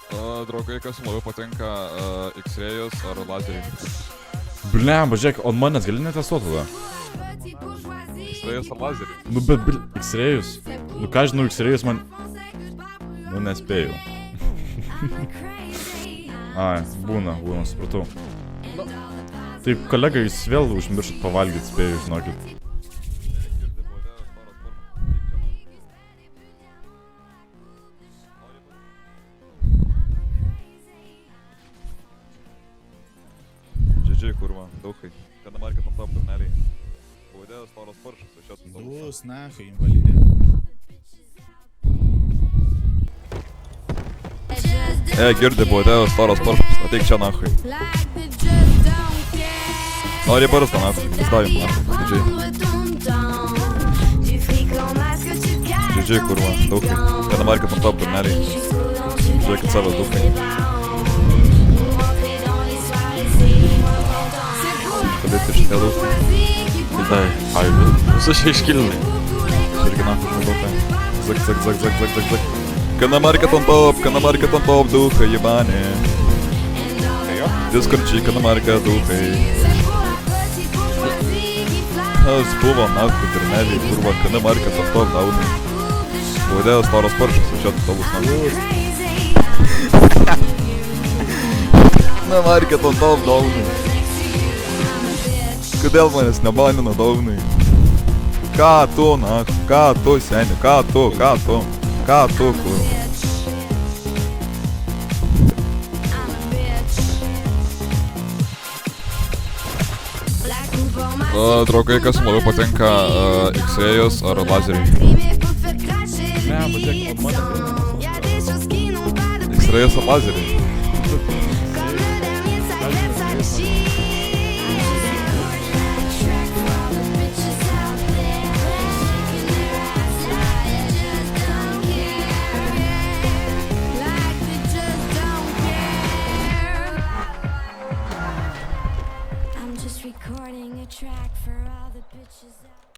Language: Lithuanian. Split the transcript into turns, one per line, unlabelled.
Draugai, kas labiau patinka, X-rayus ar lazeriai?
Blemba, žiūrėk, on manęs gali netestuot tada.
X-rayus ar lazeriai?
Nu, bet, X-rayus. Nu, ką žinau, X-rayus man... Nu, nespėjau. Ai, būna, supratau. Taip, kolega, jūs vėl užmiršot pavalgyti, spėjau, žinokit.
GG, kurva, duchai. Kada market ant top turneliai. Baudėjas Toras Paršas, aš esu toks.
Bus, nahai, invalidė.
Girdi, baudėjas Toras Paršas, ateik čia nahai. Nori barstą nahai, pizdavi nahai, GG, kurva, duchai. Kada market ant top turneliai. Žiūrėkit savo duchai. Kalėti šitie duchai.
Tai, ai, visus čia iškilnai.
Irgi nahai, duchai. Zak. Kana market on top, duchai, jebani. Diskorčiai, kana market, duchai. Tas buvo nahai turneliai, kurva, kana market on top, daunai. Baudėjas Toras Paršas, aš esu tavus nahai. Kana market on top, daunai. Kodėl manęs nebanino, daunai? Ką tu, nahai? Ką tu, seni? Ką tu, kurva? Draugai, kas labiau patinka, X-rayus ar lazeriai?
Blemba, žiūrėk, on manęs gali netestuot.
X-rayus ar lazeriai?
I'm just recording a track for all the bitches out.